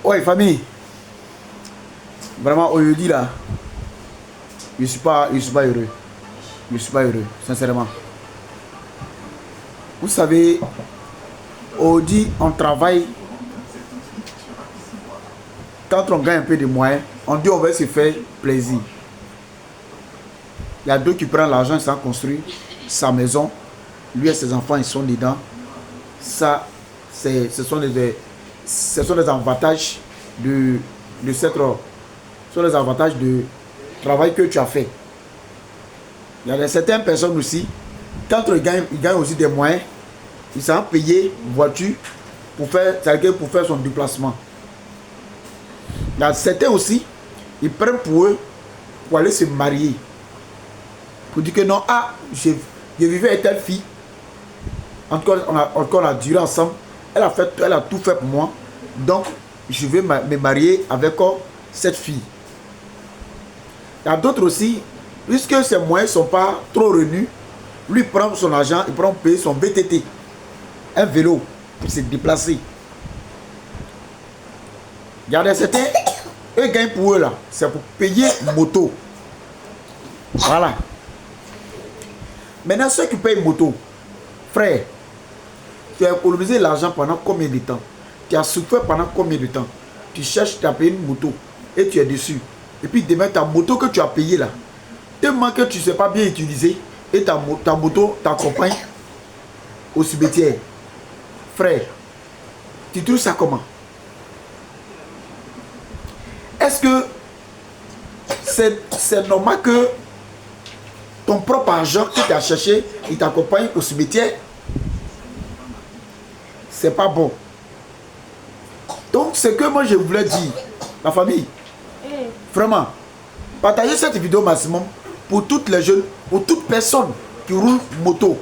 Ouais, famille. Vraiment, aujourd'hui là, je suis pas heureux. Je suis pas heureux, sincèrement. Vous savez, aujourd'hui, on travaille. Quand on gagne un peu de moyens, on dit on va se faire plaisir. Il y a d'autres qui prennent l'argent, ils s'en construisent sa maison. Lui et ses enfants, ils sont dedans. Ça, ce sont les avantages de cette ce sont les avantages de travail que tu as fait. Il y a certaines personnes aussi, quand ils gagnent aussi des moyens, ils sont payés une voiture pour faire son déplacement. Il y a certains aussi, ils prennent pour eux pour aller se marier. Pour dire que non, je vivais avec telle fille. En tout cas, on a duré ensemble. Elle a tout fait pour moi. Donc, je vais me marier avec cette fille. Il y a d'autres aussi, puisque ces moyens ne sont pas trop revenus, lui prend son argent, il prend payer son VTT, un vélo, pour se déplacer. Il y a des certains, eux gagnent pour eux là, c'est pour payer moto. Voilà. Maintenant, ceux qui payent moto, frère, tu as économisé l'argent pendant combien de temps? Tu as souffert pendant combien de temps? Tu cherches, tu as payé une moto et tu es dessus. Et puis demain, ta moto que tu as payée là, tellement que tu ne sais pas bien utiliser et ta moto t'accompagne au cimetière. Frère, tu trouves ça comment? Est-ce que c'est normal que ton propre argent que tu as cherché, il t'accompagne au cimetière? C'est pas bon. Donc, ce que moi je voulais dire, la famille, vraiment, partagez cette vidéo maximum pour toutes les jeunes, pour toute personne qui roule moto.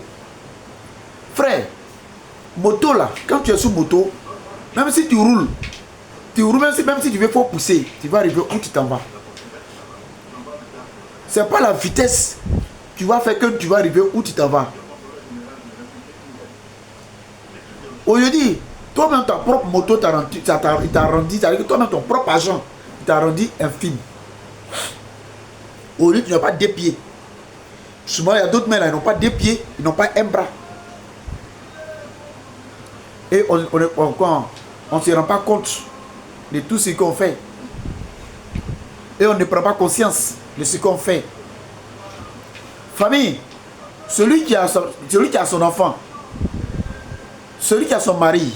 Frère, moto là, quand tu es sous moto, même si tu roules, même si tu veux faut pousser, tu vas arriver où tu t'en vas. C'est pas la vitesse qui va faire que tu vas arriver où tu t'en vas. Aujourd'hui, toi-même ta propre moto t'a rendu, c'est-à-dire que toi-même ton propre argent t'a rendu infime. Aujourd'hui, tu n'as pas deux pieds. Souvent, il y a d'autres mains là, ils n'ont pas deux pieds, ils n'ont pas un bras. Et on ne se rend pas compte de tout ce qu'on fait. Et on ne prend pas conscience de ce qu'on fait. Famille, celui qui a son enfant, celui qui a son mari,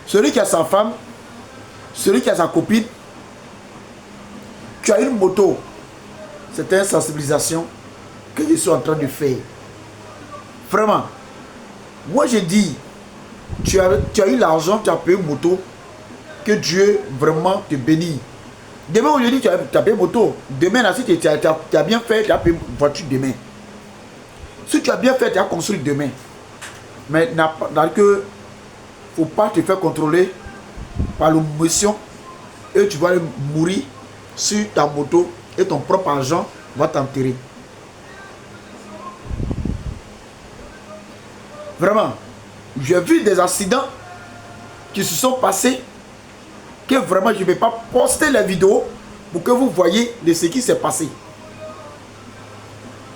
celui qui a sa femme, celui qui a sa copine, tu as une moto. C'est une sensibilisation que je suis en train de faire. Vraiment. Moi je dis, tu as eu l'argent, tu as payé une moto, que Dieu vraiment te bénisse. Demain aujourd'hui tu as payé une moto. Demain là, si tu as bien fait, tu as payé une voiture demain. Si tu as bien fait, tu as construit demain. Mais dans que faut pas te faire contrôler par l'émotion et tu vas mourir sur ta moto et ton propre argent va t'enterrer. Vraiment, j'ai vu des accidents qui se sont passés que vraiment je ne vais pas poster la vidéo pour que vous voyez de ce qui s'est passé.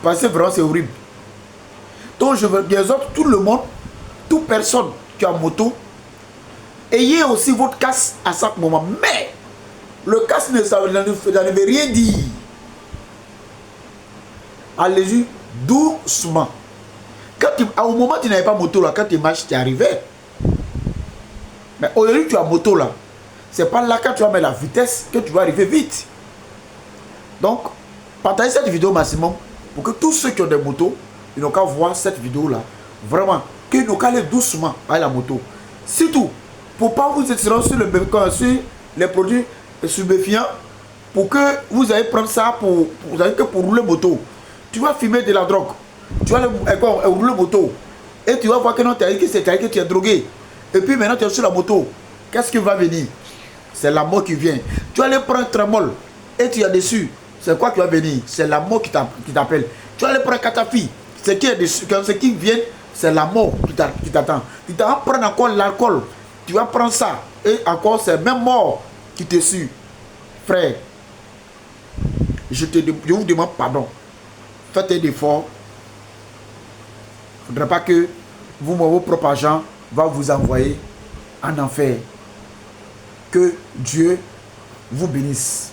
Parce que vraiment c'est horrible. Donc je veux bien tout le monde, toute personne qui a moto, ayez aussi votre casque à chaque moment. Mais le casque ne veut rien dire. Allez-y doucement. Au moment où tu n'avais pas moto là, quand tu marches, tu es arrivé. Mais aujourd'hui tu as moto là. C'est pas là quand tu vas mettre la vitesse que tu vas arriver vite. Donc, partagez cette vidéo maximum pour que tous ceux qui ont des motos, ils n'ont qu'à voir cette vidéo là. Vraiment, qu'ils n'ont qu'à aller doucement avec la moto. Surtout, pour pas vous étirer sur les produits stupéfiants, pour que vous allez prendre ça pour rouler moto. Tu vas fumer de la drogue. Tu vas rouler moto. Et tu vas voir que non, tu es drogué. Et puis maintenant tu es sur la moto. Qu'est-ce qui va venir? C'est la mort qui vient. Tu vas aller prendre un trémol et tu es dessus. C'est quoi qui va venir? C'est la mort qui t'appelle. Tu vas aller prendre un catafi. Ce qui est dessus, ce qui vient, c'est la mort qui t'attend. Tu vas prendre encore l'alcool. Tu vas prendre ça. Et encore, c'est même mort qui te suit. Frère, je vous demande pardon. Faites un effort. Il ne faudrait pas que vous, vos propres agents, va vous envoyer en enfer. Que Dieu vous bénisse.